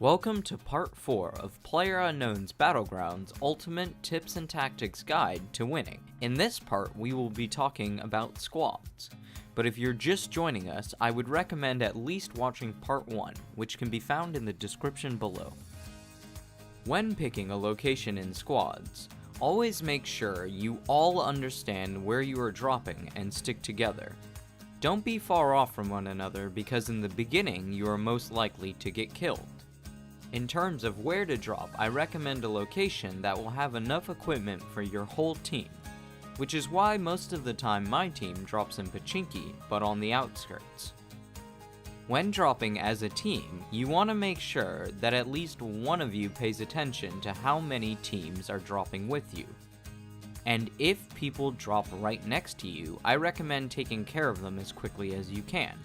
Welcome to Part 4 of PLAYERUNKNOWN'S BATTLEGROUNDS Ultimate Tips and Tactics Guide to Winning. In this part, we will be talking about squads. But if you're just joining us, I would recommend at least watching Part 1, which can be found in the description below. When picking a location in squads, always make sure you all understand where you are dropping and stick together. Don't be far off from one another because in the beginning you are most likely to get killed. In terms of where to drop, I recommend a location that will have enough equipment for your whole team, which is why most of the time my team drops in Pachinki, but on the outskirts. When dropping as a team, you want to make sure that at least one of you pays attention to how many teams are dropping with you. And if people drop right next to you, I recommend taking care of them as quickly as you can.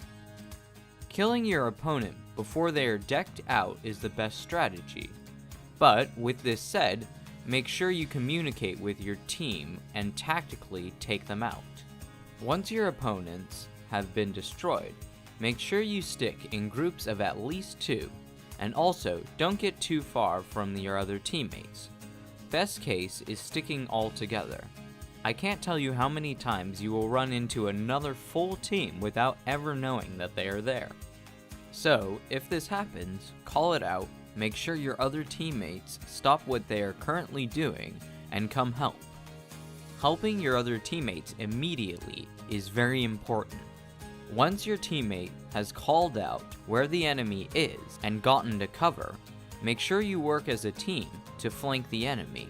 Killing your opponent before they are decked out is the best strategy, but with this said, make sure you communicate with your team and tactically take them out. Once your opponents have been destroyed, make sure you stick in groups of at least 2, and also don't get too far from your other teammates. Best case is sticking all together. I can't tell you how many times you will run into another full team without ever knowing that they are there. So, if this happens, call it out, make sure your other teammates stop what they are currently doing, and come help. Helping your other teammates immediately is very important. Once your teammate has called out where the enemy is and gotten to cover, make sure you work as a team to flank the enemy.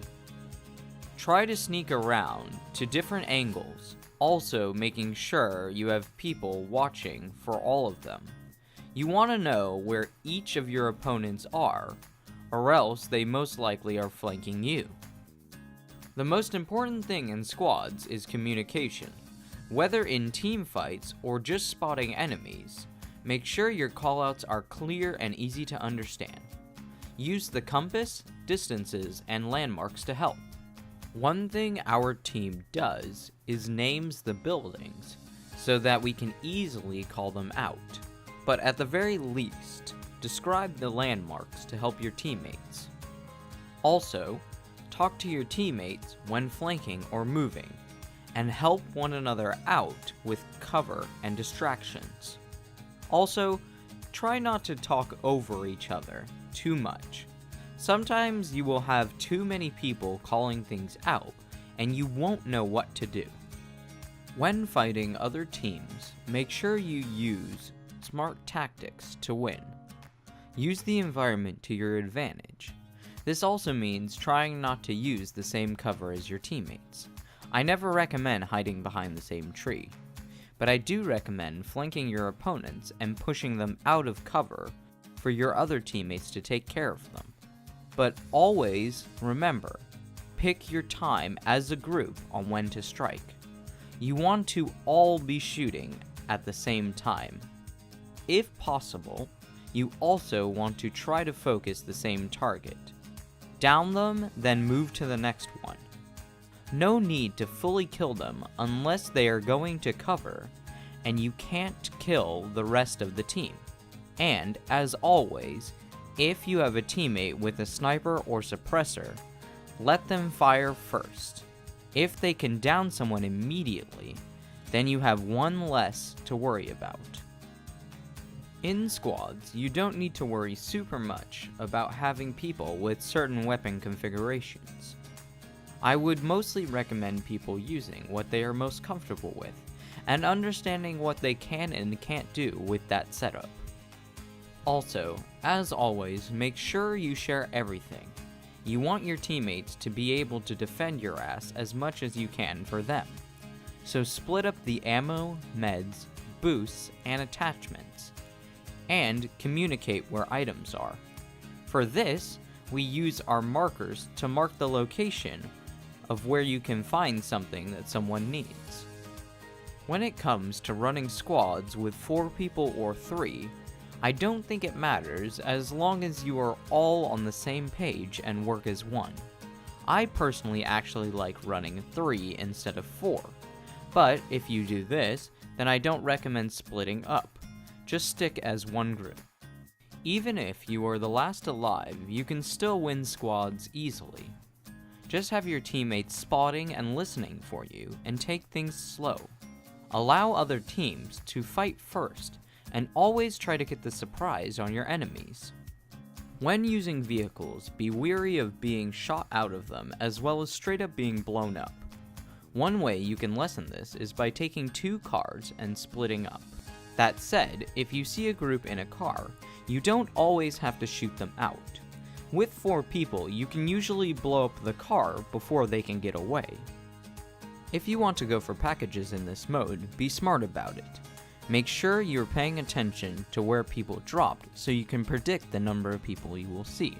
Try to sneak around to different angles, also making sure you have people watching for all of them. You want to know where each of your opponents are, or else they most likely are flanking you. The most important thing in squads is communication. Whether in team fights or just spotting enemies, make sure your callouts are clear and easy to understand. Use the compass, distances, and landmarks to help. One thing our team does is names the buildings so that we can easily call them out. But at the very least, describe the landmarks to help your teammates. Also, talk to your teammates when flanking or moving, and help one another out with cover and distractions. Also, try not to talk over each other too much. Sometimes you will have too many people calling things out, and you won't know what to do. When fighting other teams, make sure you use smart tactics to win. Use the environment to your advantage. This also means trying not to use the same cover as your teammates. I never recommend hiding behind the same tree, but I do recommend flanking your opponents and pushing them out of cover for your other teammates to take care of them. But always remember, pick your time as a group on when to strike. You want to all be shooting at the same time. If possible, you also want to try to focus the same target. Down them, then move to the next one. No need to fully kill them unless they are going to cover, and you can't kill the rest of the team. And, as always, if you have a teammate with a sniper or suppressor, let them fire first. If they can down someone immediately, then you have one less to worry about. In squads, you don't need to worry super much about having people with certain weapon configurations. I would mostly recommend people using what they are most comfortable with, and understanding what they can and can't do with that setup. Also, as always, make sure you share everything. You want your teammates to be able to defend your ass as much as you can for them. So split up the ammo, meds, boosts, and attachments, and communicate where items are. For this, we use our markers to mark the location of where you can find something that someone needs. When it comes to running squads with 4 people or 3, I don't think it matters as long as you are all on the same page and work as one. I personally actually like running 3 instead of 4, but if you do this, then I don't recommend splitting up. Just stick as one group. Even if you are the last alive, you can still win squads easily. Just have your teammates spotting and listening for you, and take things slow. Allow other teams to fight first, and always try to get the surprise on your enemies. When using vehicles, be wary of being shot out of them, as well as straight up being blown up. One way you can lessen this is by taking 2 cars and splitting up. That said, if you see a group in a car, you don't always have to shoot them out. With 4 people, you can usually blow up the car before they can get away. If you want to go for packages in this mode, be smart about it. Make sure you're paying attention to where people dropped so you can predict the number of people you will see.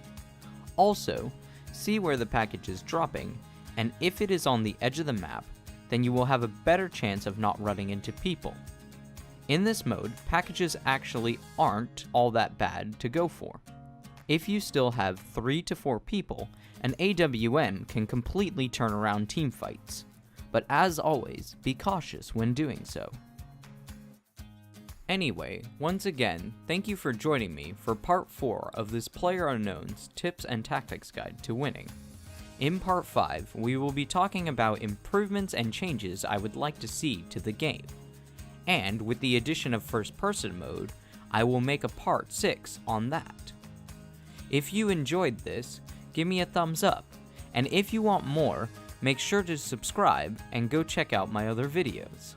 Also, see where the package is dropping, and if it is on the edge of the map, then you will have a better chance of not running into people. In this mode, packages actually aren't all that bad to go for. If you still have 3 to 4 people, an AWM can completely turn around teamfights. But as always, be cautious when doing so. Anyway, once again, thank you for joining me for part 4 of this PlayerUnknown's Tips and Tactics Guide to Winning. In part 5, we will be talking about improvements and changes I would like to see to the game. And with the addition of first person mode, I will make a part 6 on that. If you enjoyed this, give me a thumbs up, and if you want more, make sure to subscribe and go check out my other videos.